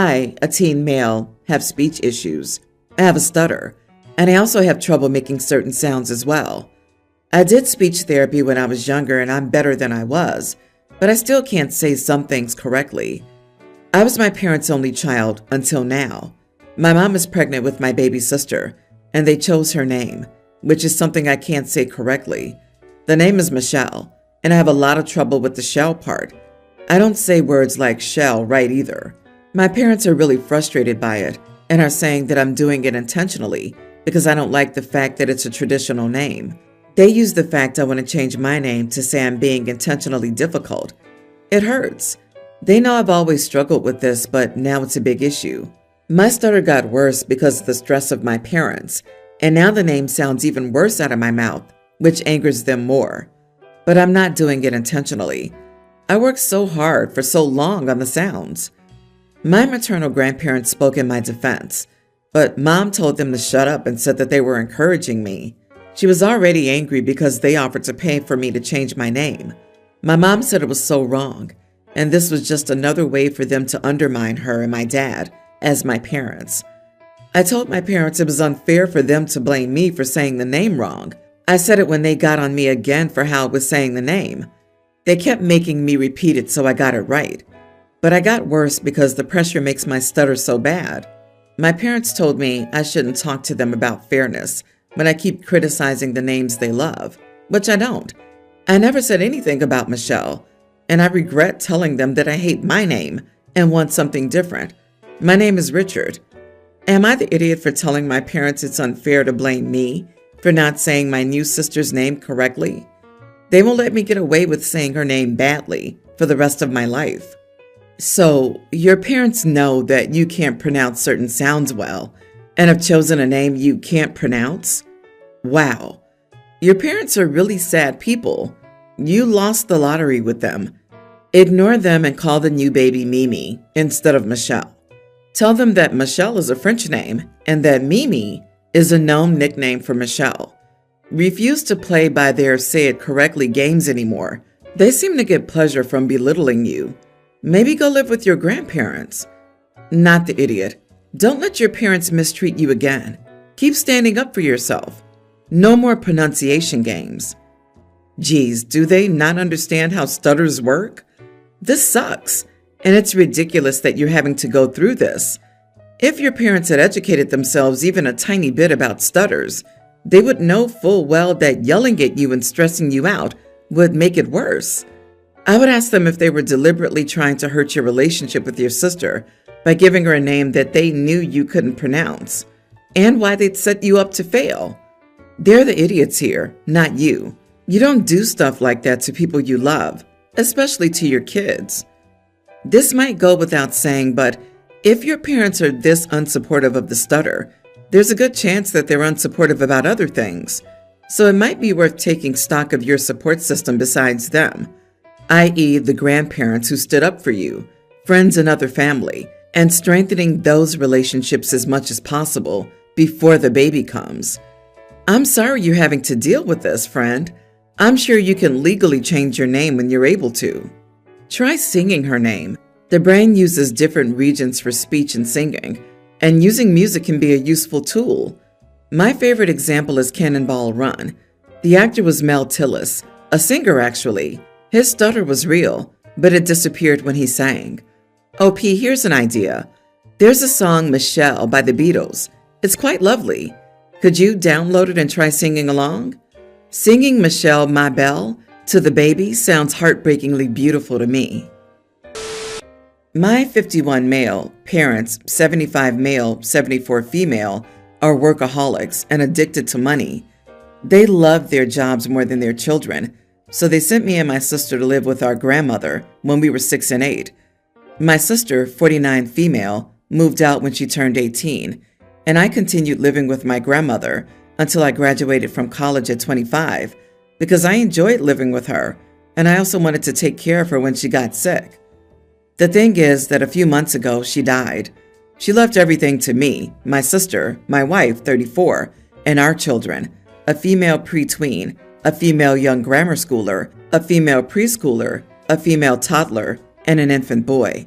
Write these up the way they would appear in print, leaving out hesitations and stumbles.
I, a teen male, have speech issues. I have a stutter, and I also have trouble making certain sounds as well. I did speech therapy when I was younger, and I'm better than I was, but I still can't say some things correctly. I was my parents' only child until now. My mom is pregnant with my baby sister, and they chose her name, which is something I can't say correctly. The name is Michelle, and I have a lot of trouble with the shell part. I don't say words like shell right either. My parents are really frustrated by it and are saying that I'm doing it intentionally because I don't like the fact that it's a traditional name. They use the fact I want to change my name to say I'm being intentionally difficult. It hurts. They know I've always struggled with this, but now it's a big issue. My stutter got worse because of the stress of my parents, and now the name sounds even worse out of my mouth, which angers them more. But I'm not doing it intentionally. I worked so hard for so long on the sounds. My maternal grandparents spoke in my defense, but Mom told them to shut up and said that they were encouraging me. She was already angry because they offered to pay for me to change my name. My mom said it was so wrong, and this was just another way for them to undermine her and my dad as my parents. I told my parents it was unfair for them to blame me for saying the name wrong. I said it when they got on me again for how I was saying the name. They kept making me repeat it so I got it right. But I got worse because the pressure makes my stutter so bad. My parents told me I shouldn't talk to them about fairness when I keep criticizing the names they love, which I don't. I never said anything about Michelle, and I regret telling them that I hate my name and want something different. My name is Richard. Am I the idiot for telling my parents it's unfair to blame me for not saying my new sister's name correctly? They won't let me get away with saying her name badly for the rest of my life. So, your parents know that you can't pronounce certain sounds well and have chosen a name you can't pronounce? Wow. Your parents are really sad people. You lost the lottery with them. Ignore them and call the new baby Mimi instead of Michelle. Tell them that Michelle is a French name and that Mimi is a gnome nickname for Michelle. Refuse to play by their say it correctly games anymore. They seem to get pleasure from belittling you. Maybe go live with your grandparents. Not the idiot. Don't let your parents mistreat you again. Keep standing up for yourself. No more pronunciation games. Geez, do they not understand how stutters work? This sucks, and it's ridiculous that you're having to go through this. If your parents had educated themselves even a tiny bit about stutters, they would know full well that yelling at you and stressing you out would make it worse. I would ask them if they were deliberately trying to hurt your relationship with your sister by giving her a name that they knew you couldn't pronounce, and why they'd set you up to fail. They're the idiots here, not you. You don't do stuff like that to people you love, especially to your kids. This might go without saying, but if your parents are this unsupportive of the stutter, there's a good chance that they're unsupportive about other things. So it might be worth taking stock of your support system besides them, i.e. the grandparents who stood up for you, friends and other family, and strengthening those relationships as much as possible before the baby comes. I'm sorry you're having to deal with this, friend. I'm sure you can legally change your name when you're able to. Try singing her name. The brain uses different regions for speech and singing, and using music can be a useful tool. My favorite example is Cannonball Run. The actor was Mel Tillis, a singer actually. His stutter was real, but it disappeared when he sang. OP, here's an idea. There's a song Michelle by the Beatles. It's quite lovely. Could you download it and try singing along? Singing Michelle My Belle to the baby sounds heartbreakingly beautiful to me. My 51 male parents, 75 male, 74 female, are workaholics and addicted to money. They love their jobs more than their children, so they sent me and my sister to live with our grandmother when we were 6 and 8. My sister, 49 female, moved out when she turned 18, and I continued living with my grandmother until I graduated from college at 25 because I enjoyed living with her, and I also wanted to take care of her when she got sick. The thing is that a few months ago, she died. She left everything to me, my sister, my wife, 34, and our children, a female pre-tween, a female young grammar schooler, a female preschooler, a female toddler, and an infant boy.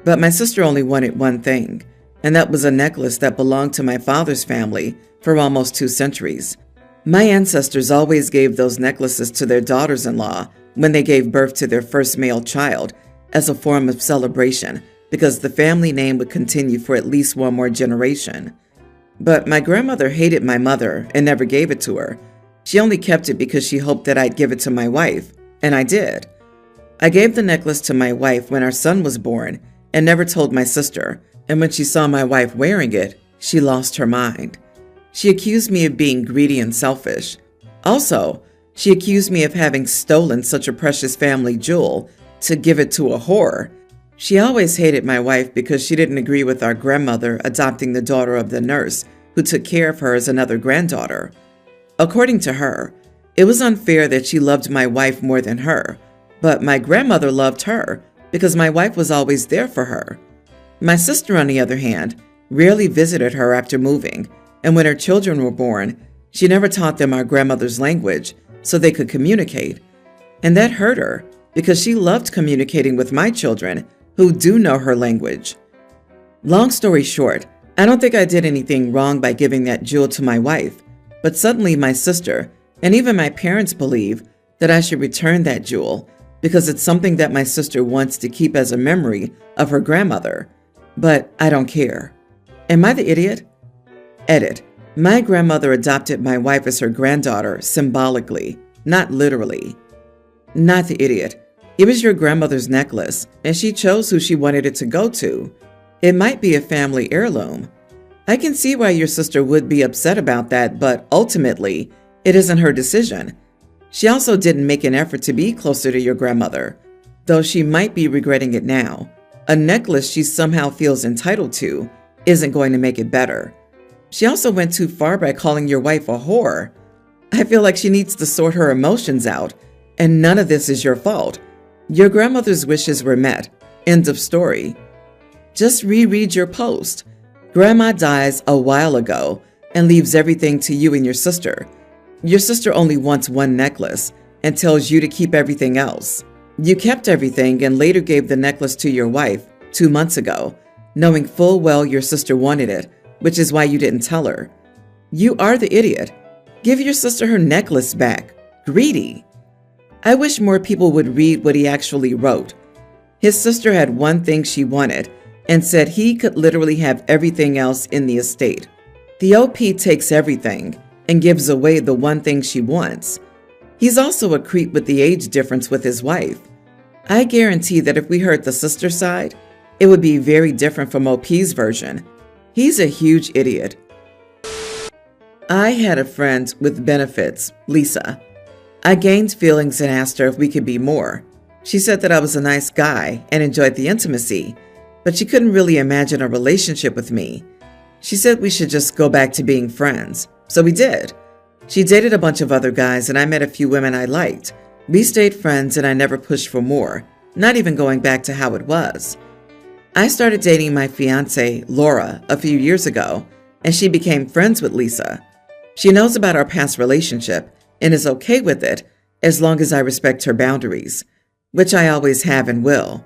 But my sister only wanted one thing, and that was a necklace that belonged to my father's family for almost 2 centuries. My ancestors always gave those necklaces to their daughters-in-law when they gave birth to their first male child as a form of celebration, because the family name would continue for at least one more generation. But my grandmother hated my mother and never gave it to her. She only kept it because she hoped that I'd give it to my wife, and I did. I gave the necklace to my wife when our son was born and never told my sister, and when she saw my wife wearing it, she lost her mind. She accused me of being greedy and selfish. Also, she accused me of having stolen such a precious family jewel to give it to a whore. She always hated my wife because she didn't agree with our grandmother adopting the daughter of the nurse who took care of her as another granddaughter. According to her, it was unfair that she loved my wife more than her, but my grandmother loved her because my wife was always there for her. My sister, on the other hand, rarely visited her after moving, and when her children were born, she never taught them our grandmother's language so they could communicate. And that hurt her because she loved communicating with my children who do know her language. Long story short, I don't think I did anything wrong by giving that jewel to my wife, but suddenly my sister and even my parents believe that I should return that jewel because it's something that my sister wants to keep as a memory of her grandmother. But I don't care. Am I the idiot? Edit. My grandmother adopted my wife as her granddaughter symbolically, not literally. Not the idiot. It was your grandmother's necklace, and she chose who she wanted it to go to. It might be a family heirloom. I can see why your sister would be upset about that, but ultimately, it isn't her decision. She also didn't make an effort to be closer to your grandmother, though she might be regretting it now. A necklace she somehow feels entitled to isn't going to make it better. She also went too far by calling your wife a whore. I feel like she needs to sort her emotions out, and none of this is your fault. Your grandmother's wishes were met. End of story. Just reread your post. Grandma dies a while ago and leaves everything to you and your sister. Your sister only wants one necklace and tells you to keep everything else. You kept everything and later gave the necklace to your wife 2 months ago, knowing full well your sister wanted it, which is why you didn't tell her. You are the idiot. Give your sister her necklace back. Greedy. I wish more people would read what he actually wrote. His sister had one thing she wanted and said he could literally have everything else in the estate. The OP takes everything and gives away the one thing she wants. He's also a creep with the age difference with his wife. I guarantee that if we heard the sister side, it would be very different from OP's version. He's a huge idiot. I had a friend with benefits, Lisa. I gained feelings and asked her if we could be more. She said that I was a nice guy and enjoyed the intimacy, but she couldn't really imagine a relationship with me. She said we should just go back to being friends, so we did. She dated a bunch of other guys and I met a few women I liked. We stayed friends and I never pushed for more, not even going back to how it was. I started dating my fiancée, Laura, a few years ago, and she became friends with Lisa. She knows about our past relationship and is okay with it as long as I respect her boundaries, which I always have and will.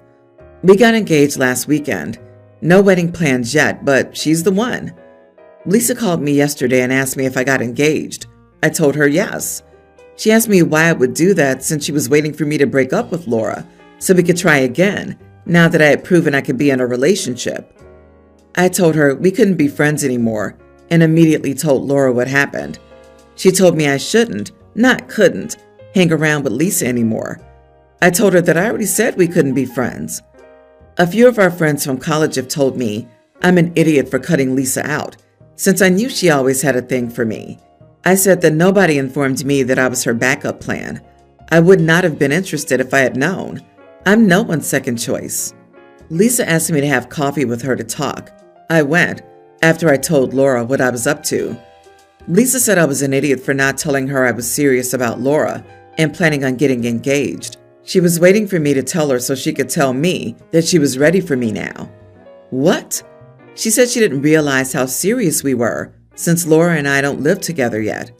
We got engaged last weekend. No wedding plans yet, but she's the one. Lisa called me yesterday and asked me if I got engaged. I told her yes. She asked me why I would do that since she was waiting for me to break up with Laura so we could try again, now that I had proven I could be in a relationship. I told her we couldn't be friends anymore and immediately told Laura what happened. She told me I shouldn't, not couldn't, hang around with Lisa anymore. I told her that I already said we couldn't be friends. A few of our friends from college have told me I'm an idiot for cutting Lisa out, since I knew she always had a thing for me. I said that nobody informed me that I was her backup plan. I would not have been interested if I had known. I'm no one's second choice. Lisa asked me to have coffee with her to talk. I went, after I told Laura what I was up to. Lisa said I was an idiot for not telling her I was serious about Laura and planning on getting engaged. She was waiting for me to tell her so she could tell me that she was ready for me now. What? She said she didn't realize how serious we were, since Laura and I don't live together yet.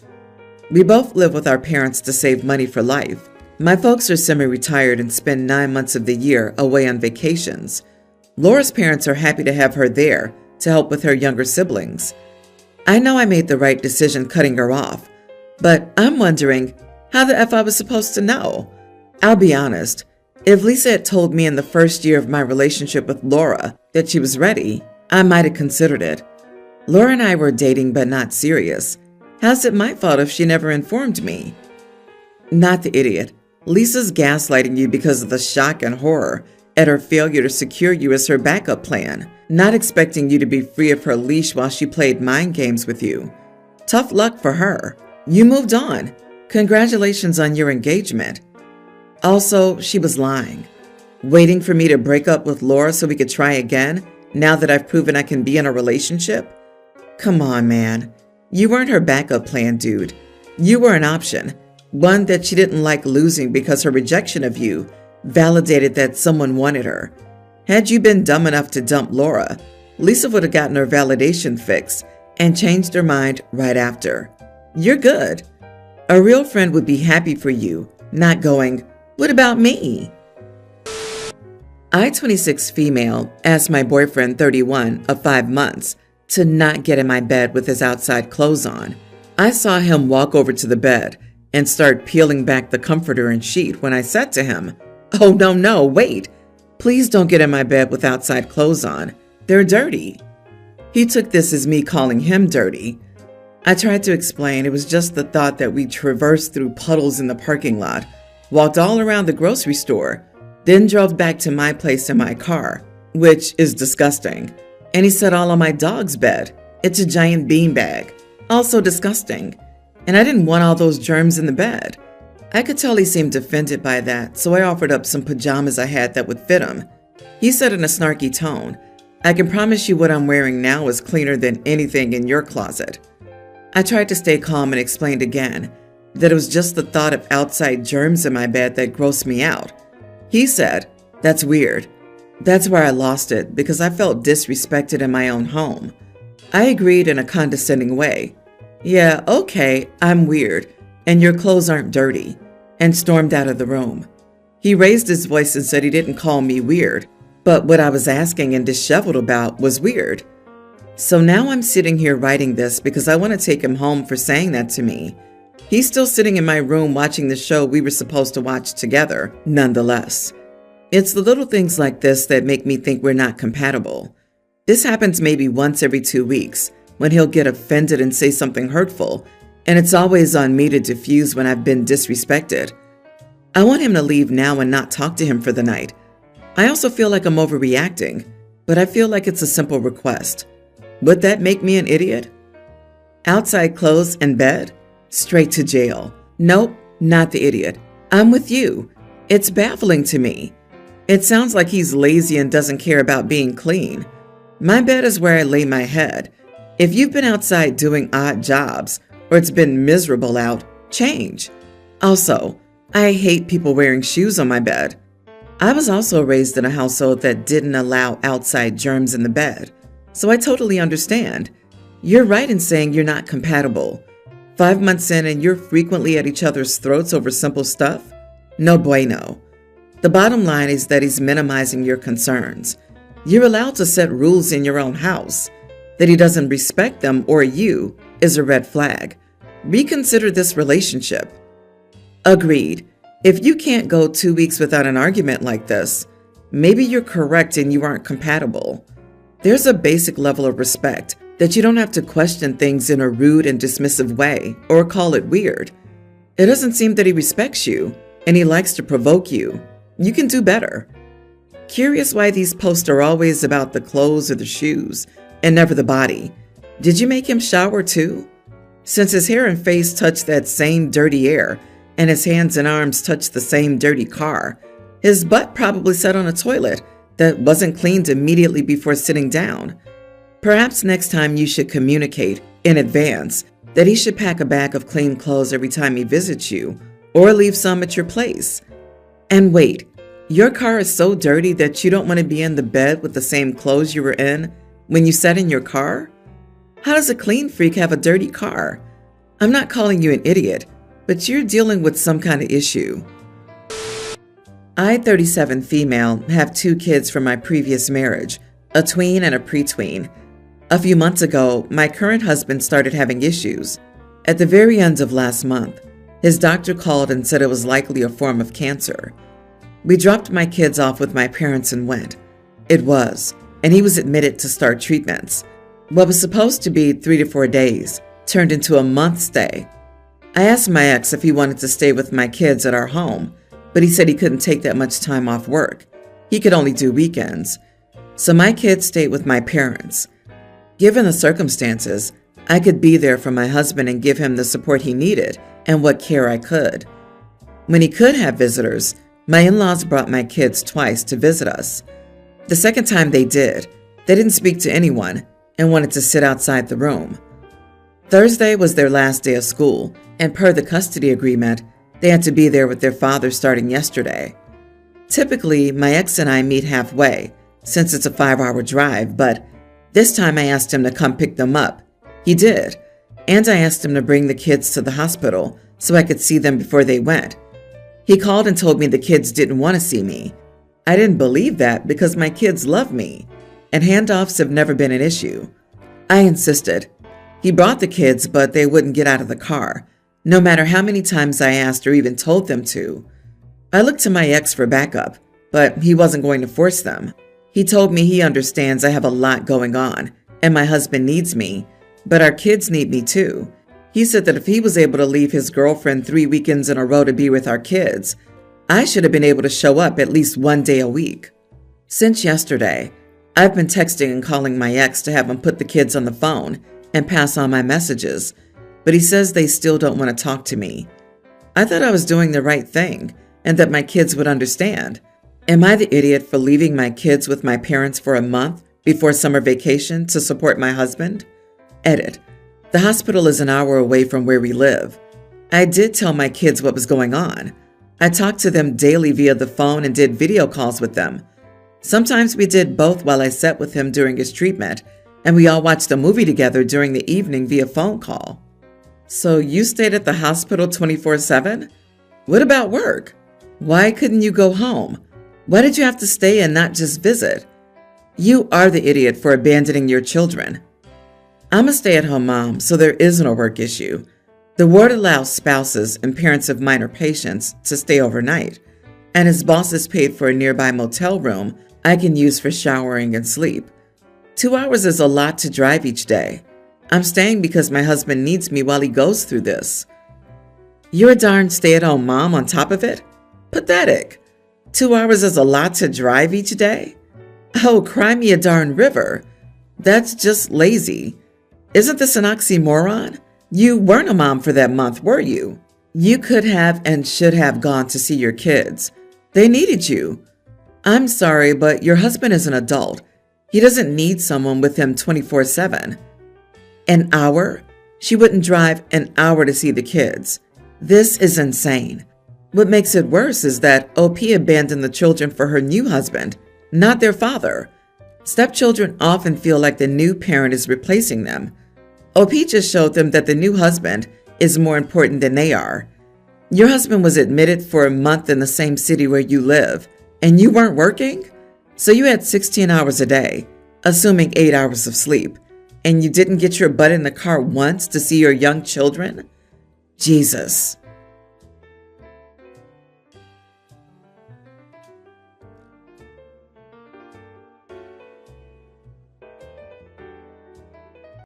We both live with our parents to save money for life. My folks are semi-retired and spend 9 months of the year away on vacations. Laura's parents are happy to have her there to help with her younger siblings. I know I made the right decision cutting her off, but I'm wondering how the F I was supposed to know. I'll be honest, if Lisa had told me in the first year of my relationship with Laura that she was ready, I might have considered it. Laura and I were dating but not serious. How's it my fault if she never informed me? Not the idiot. Lisa's gaslighting you because of the shock and horror at her failure to secure you as her backup plan, not expecting you to be free of her leash while she played mind games with you. Tough luck for her. You moved on. Congratulations on your engagement. Also, she was lying. Waiting for me to break up with Laura so we could try again, now that I've proven I can be in a relationship? Come on, man. You weren't her backup plan, dude. You were an option, one that she didn't like losing because her rejection of you validated that someone wanted her. Had you been dumb enough to dump Laura, Lisa would have gotten her validation fix and changed her mind right after. You're good. A real friend would be happy for you, not going, "What about me?" I, 26 female, asked my boyfriend, 31, of 5 months, to not get in my bed with his outside clothes on. I saw him walk over to the bed and start peeling back the comforter and sheet when I said to him, "Oh, no, wait. Please don't get in my bed with outside clothes on. They're dirty." He took this as me calling him dirty. I tried to explain it was just the thought that we traversed through puddles in the parking lot, walked all around the grocery store, then drove back to my place in my car, which is disgusting. And he said all on my dog's bed. It's a giant beanbag. Also disgusting. And I didn't want all those germs in the bed. I could tell he seemed offended by that, so I offered up some pajamas I had that would fit him. He said in a snarky tone, "I can promise you what I'm wearing now is cleaner than anything in your closet." I tried to stay calm and explained again that it was just the thought of outside germs in my bed that grossed me out. He said, "That's weird." That's where I lost it because I felt disrespected in my own home. I agreed in a condescending way. "Yeah, okay, I'm weird, and your clothes aren't dirty," and stormed out of the room. He raised his voice and said he didn't call me weird, but what I was asking and disheveled about was weird. So now I'm sitting here writing this because I want to take him home for saying that to me. He's still sitting in my room watching the show we were supposed to watch together, nonetheless. It's the little things like this that make me think we're not compatible. This happens maybe once every 2 weeks, when he'll get offended and say something hurtful, and it's always on me to diffuse when I've been disrespected. I want him to leave now and not talk to him for the night. I also feel like I'm overreacting, but I feel like it's a simple request. Would that make me an idiot? Outside clothes and bed? Straight to jail. Nope, not the idiot. I'm with you. It's baffling to me. It sounds like he's lazy and doesn't care about being clean. My bed is where I lay my head. If you've been outside doing odd jobs, or it's been miserable out, change. Also, I hate people wearing shoes on my bed. I was also raised in a household that didn't allow outside germs in the bed, so I totally understand. You're right in saying you're not compatible. 5 months in and you're frequently at each other's throats over simple stuff? No bueno. The bottom line is that he's minimizing your concerns. You're allowed to set rules in your own house. That he doesn't respect them or you is a red flag. Reconsider this relationship. Agreed. If you can't go 2 weeks without an argument like this, maybe you're correct and you aren't compatible. There's a basic level of respect that you don't have to question things in a rude and dismissive way or call it weird. It doesn't seem that he respects you and he likes to provoke you. You can do better. Curious why these posts are always about the clothes or the shoes and never the body. Did you make him shower too? Since his hair and face touch that same dirty air and his hands and arms touch the same dirty car, his butt probably sat on a toilet that wasn't cleaned immediately before sitting down. Perhaps next time you should communicate in advance that he should pack a bag of clean clothes every time he visits you or leave some at your place. And wait, your car is so dirty that you don't want to be in the bed with the same clothes you were in when you sat in your car? How does a clean freak have a dirty car? I'm not calling you an idiot, but you're dealing with some kind of issue. I, 37 female, have 2 kids from my previous marriage, a tween and a pre-tween. A few months ago, my current husband started having issues. At the very end of last month, his doctor called and said it was likely a form of cancer. We dropped my kids off with my parents and went. It was, and he was admitted to start treatments. What was supposed to be 3 to 4 days turned into a month stay. I asked my ex if he wanted to stay with my kids at our home, but he said he couldn't take that much time off work. He could only do weekends. So my kids stayed with my parents. Given the circumstances, I could be there for my husband and give him the support he needed and what care I could. When he could have visitors, my in-laws brought my kids twice to visit us. The second time they didn't speak to anyone and wanted to sit outside the room. Thursday was their last day of school, and per the custody agreement, they had to be there with their father starting yesterday. Typically, my ex and I meet halfway, since it's a 5-hour drive, but this time I asked him to come pick them up. He did, and I asked him to bring the kids to the hospital so I could see them before they went. He called and told me the kids didn't want to see me. I didn't believe that because my kids love me, and handoffs have never been an issue. I insisted. He brought the kids, but they wouldn't get out of the car, no matter how many times I asked or even told them to. I looked to my ex for backup, but he wasn't going to force them. He told me he understands I have a lot going on, and my husband needs me, but our kids need me too. He said that if he was able to leave his girlfriend 3 weekends in a row to be with our kids, I should have been able to show up at least 1 day a week. Since yesterday, I've been texting and calling my ex to have him put the kids on the phone and pass on my messages, but he says they still don't want to talk to me. I thought I was doing the right thing and that my kids would understand. Am I the idiot for leaving my kids with my parents for a month before summer vacation to support my husband? Edit. The hospital is an hour away from where we live. I did tell my kids what was going on. I talked to them daily via the phone and did video calls with them. Sometimes we did both while I sat with him during his treatment, and we all watched a movie together during the evening via phone call. So you stayed at the hospital 24/7? What about work? Why couldn't you go home? Why did you have to stay and not just visit? You are the idiot for abandoning your children. I'm a stay-at-home mom, so there isn't a work issue. The ward allows spouses and parents of minor patients to stay overnight, and his boss has paid for a nearby motel room I can use for showering and sleep. 2 hours is a lot to drive each day. I'm staying because my husband needs me while he goes through this. You're a darn stay-at-home mom on top of it? Pathetic. 2 hours is a lot to drive each day? Oh, cry me a darn river. That's just lazy. Isn't this an oxymoron? You weren't a mom for that month, were you? You could have and should have gone to see your kids. They needed you. I'm sorry, but your husband is an adult. He doesn't need someone with him 24/7. An hour? She wouldn't drive an hour to see the kids. This is insane. What makes it worse is that OP abandoned the children for her new husband, not their father. Stepchildren often feel like the new parent is replacing them. OP just showed them that the new husband is more important than they are. Your husband was admitted for a month in the same city where you live, and you weren't working? So you had 16 hours a day, assuming 8 hours of sleep, and you didn't get your butt in the car once to see your young children? Jesus.